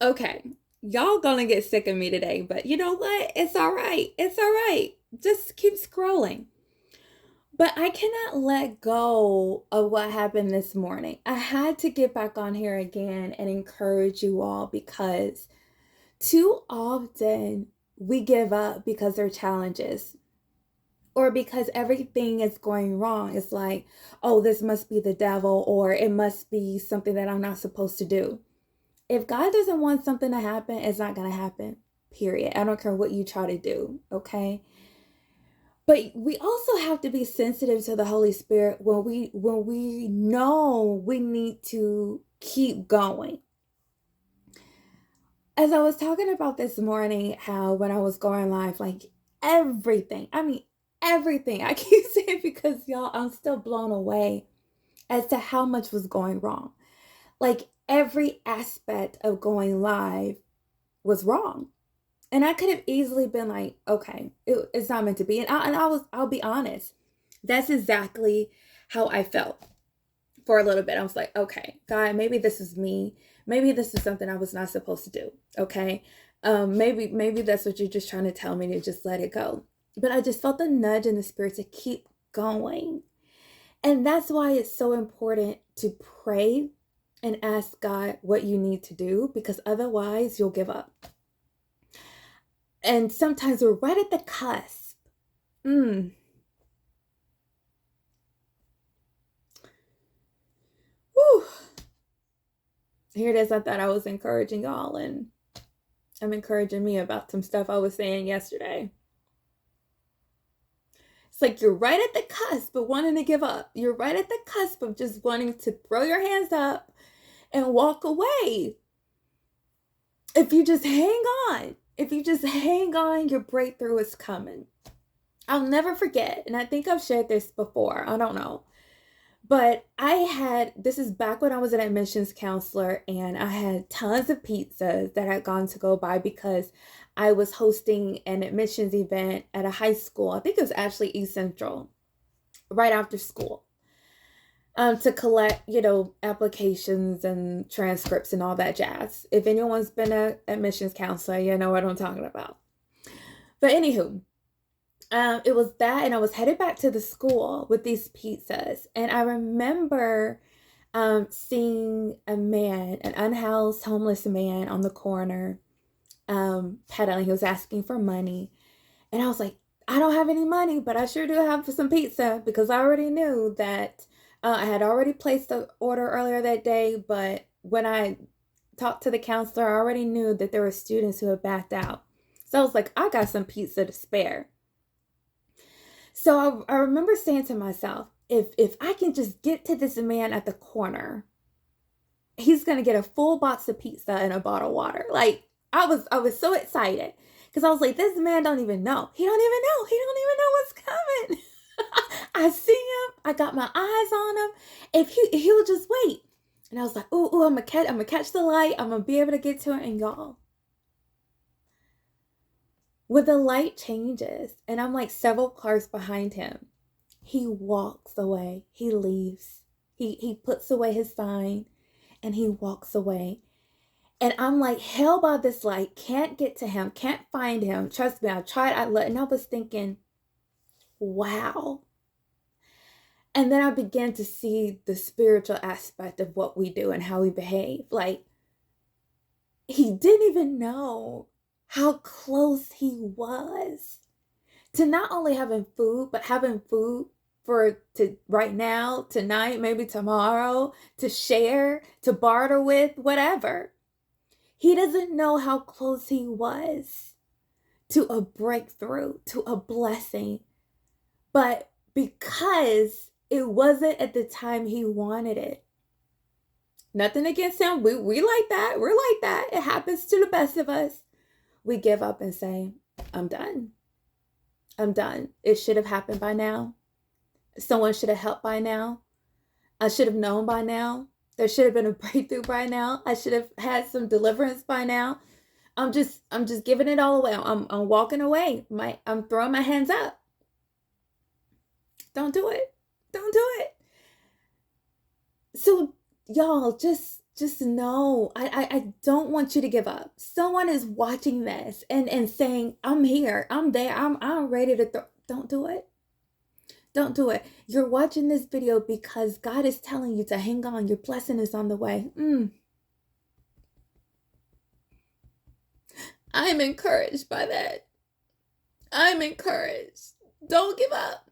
Okay, y'all gonna get sick of me today, but you know what? It's all right. It's all right. Just keep scrolling. But I cannot let go of what happened this morning. I had to get back on here again and encourage you all because too often we give up because there are challenges or because everything is going wrong. It's like, oh, this must be the devil or it must be something that I'm not supposed to do. If God doesn't want something to happen, it's not going to happen. Period. I don't care what you try to do, okay? But we also have to be sensitive to the Holy Spirit when we know we need to keep going. As I was talking about this morning, how when I was going live, like everything, I mean everything. I keep saying because y'all, I'm still blown away as to how much was going wrong. Like every aspect of going live was wrong. And I could have easily been like, okay, it's not meant to be. I'll be honest. That's exactly how I felt for a little bit. I was like, okay, God, maybe this is me. Maybe this is something I was not supposed to do. Okay. Maybe that's what you're just trying to tell me to just let it go. But I just felt the nudge in the spirit to keep going. And that's why it's so important to pray and ask God what you need to do, because otherwise you'll give up. And sometimes we're right at the cusp. Mm. Whew. Here it is. I thought I was encouraging y'all, and I'm encouraging me about some stuff I was saying yesterday. It's like you're right at the cusp of wanting to give up. You're right at the cusp of just wanting to throw your hands up and walk away. If you just hang on, your breakthrough is coming. I'll never forget, and I think I've shared this before. I don't know. But this is back when I was an admissions counselor, and I had tons of pizzas that I'd gone to go buy because I was hosting an admissions event at a high school. I think it was actually East Central, right after school, to collect, applications and transcripts and all that jazz. If anyone's been an admissions counselor, you know what I'm talking about. But anywho, it was that, and I was headed back to the school with these pizzas, and I remember seeing a man, an unhoused homeless man on the corner, pedaling. He was asking for money, and I was like, I don't have any money, but I sure do have some pizza, because I already knew that I had already placed the order earlier that day, but when I talked to the counselor, I already knew that there were students who had backed out. So I was like, I got some pizza to spare. So I remember saying to myself, if I can just get to this man at the corner, he's gonna get a full box of pizza and a bottle of water. Like I was so excited because I was like, this man don't even know. He don't even know. He don't even know what's coming. I see him. I got my eyes on him. If he'll just wait. And I was like, ooh, I'm gonna catch the light. I'm gonna be able to get to it. And y'all, when the light changes and I'm like several cars behind him, he walks away. He leaves. He puts away his sign and he walks away. And I'm like held by this light, can't get to him, can't find him. Trust me, I tried, and I was thinking, wow. And then I began to see the spiritual aspect of what we do and how we behave. Like, he didn't even know how close he was to not only having food, but having food to right now, tonight, maybe tomorrow, to share, to barter with, whatever. He doesn't know how close he was to a breakthrough, to a blessing. But because it wasn't at the time he wanted it. Nothing against him. We like that. We're like that. It happens to the best of us. We give up and say, I'm done. I'm done. It should have happened by now. Someone should have helped by now. I should have known by now. There should have been a breakthrough by now. I should have had some deliverance by now. I'm just giving it all away. I'm walking away. I'm throwing my hands up. Don't do it. Don't do it. So y'all, just just know, I don't want you to give up. Someone is watching this and saying, I'm here, I'm there, I'm ready to don't do it. Don't do it. You're watching this video because God is telling you to hang on. Your blessing is on the way. I'm encouraged by that. I'm encouraged. Don't give up.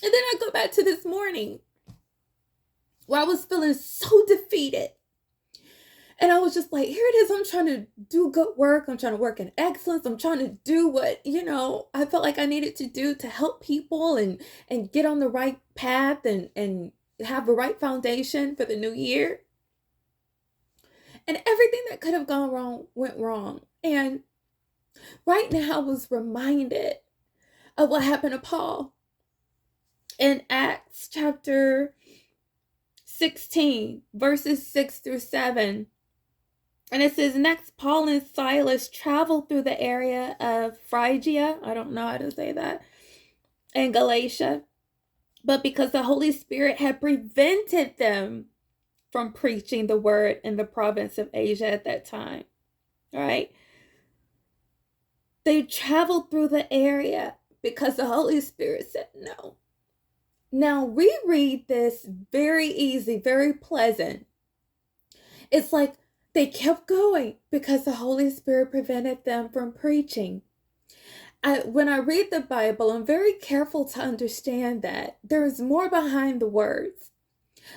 And then I go back to this morning where I was feeling so defeated. And I was just like, here it is. I'm trying to do good work. I'm trying to work in excellence. I'm trying to do what, I felt like I needed to do to help people and get on the right path and have the right foundation for the new year. And everything that could have gone wrong went wrong. And right now I was reminded of what happened to Paul in Acts chapter 16, verses 6 through 7. And it says, next, Paul and Silas traveled through the area of Phrygia, I don't know how to say that, and Galatia. But because the Holy Spirit had prevented them from preaching the word in the province of Asia at that time, all right? They traveled through the area because the Holy Spirit said no. Now, we read this very easy, very pleasant. It's like, they kept going because the Holy Spirit prevented them from preaching. When I read the Bible, I'm very careful to understand that there is more behind the words.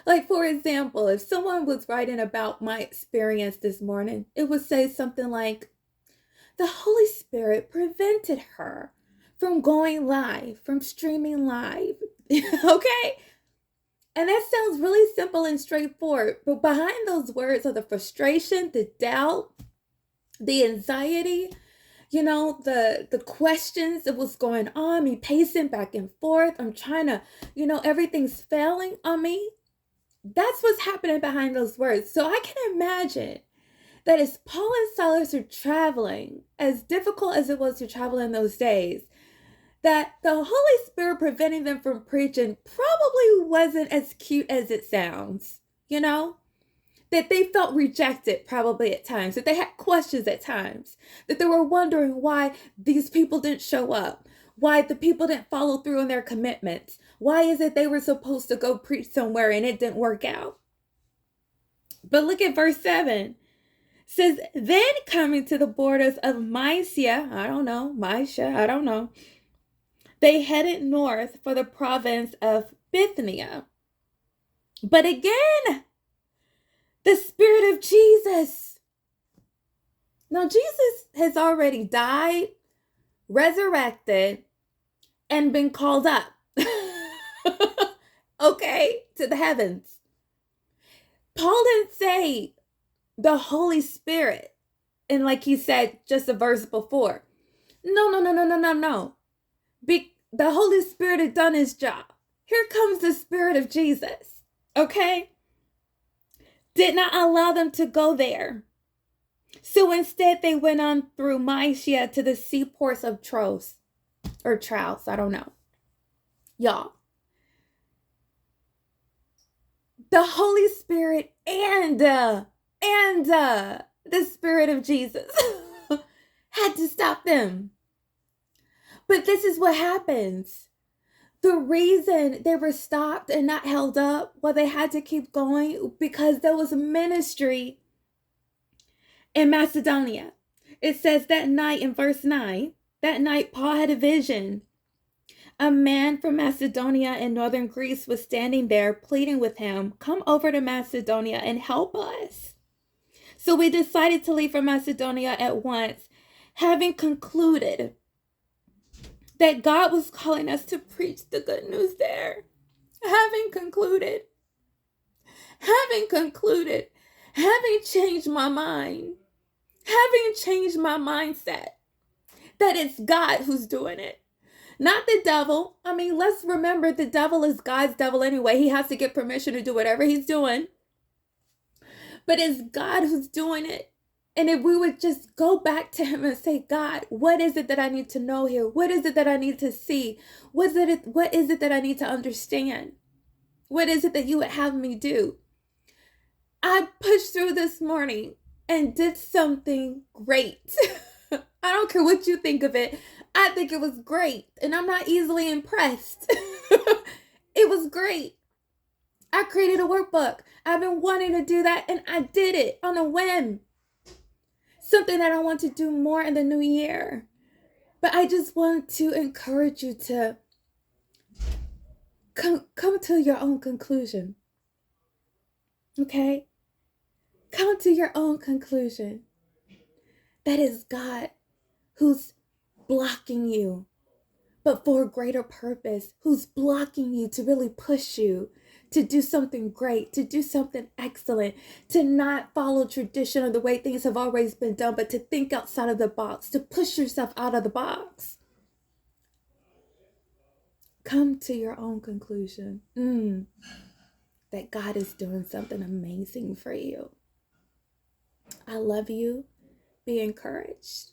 Like, for example, if someone was writing about my experience this morning, it would say something like, the Holy Spirit prevented her from going live, from streaming live. Okay? And that sounds really simple and straightforward, but behind those words are the frustration, the doubt, the anxiety, the questions of what's going on, me pacing back and forth. I'm trying to, everything's failing on me. That's what's happening behind those words. So I can imagine that as Paul and Silas are traveling, as difficult as it was to travel in those days, that the Holy Spirit preventing them from preaching probably wasn't as cute as it sounds, that they felt rejected probably at times, that they had questions at times, that they were wondering why these people didn't show up, why the people didn't follow through on their commitments. Why is it they were supposed to go preach somewhere and it didn't work out? But look at verse 7. It says, then coming to the borders of Mysia, they headed north for the province of Bithynia. But again, the Spirit of Jesus. Now, Jesus has already died, resurrected, and been called up, okay, to the heavens. Paul didn't say the Holy Spirit, and like he said just a verse before. No. The Holy Spirit had done his job. Here comes the Spirit of Jesus, okay? Did not allow them to go there. So instead, they went on through Mysia to the seaports of Troas, I don't know. Y'all, the Holy Spirit and the Spirit of Jesus had to stop them. But this is what happens. The reason they were stopped and not held up, they had to keep going because there was ministry in Macedonia. It says that night in verse 9, that night Paul had a vision. A man from Macedonia in northern Greece was standing there pleading with him, come over to Macedonia and help us. So we decided to leave for Macedonia at once, having concluded that God was calling us to preach the good news there. Having concluded, having changed my mind, having changed my mindset, that it's God who's doing it, not the devil. I mean, let's remember the devil is God's devil anyway. He has to get permission to do whatever he's doing. But it's God who's doing it. And if we would just go back to him and say, God, what is it that I need to know here? What is it that I need to see? What is it that I need to understand? What is it that you would have me do? I pushed through this morning and did something great. I don't care what you think of it. I think it was great, and I'm not easily impressed. It was great. I created a workbook. I've been wanting to do that, and I did it on a whim. Something that I want to do more in the new year. But I just want to encourage you to come to your own conclusion. Okay? Come to your own conclusion. That is God who's blocking you, but for a greater purpose, who's blocking you to really push you to do something great, to do something excellent, to not follow tradition or the way things have always been done, but to think outside of the box, to push yourself out of the box. Come to your own conclusion that God is doing something amazing for you. I love you. Be encouraged.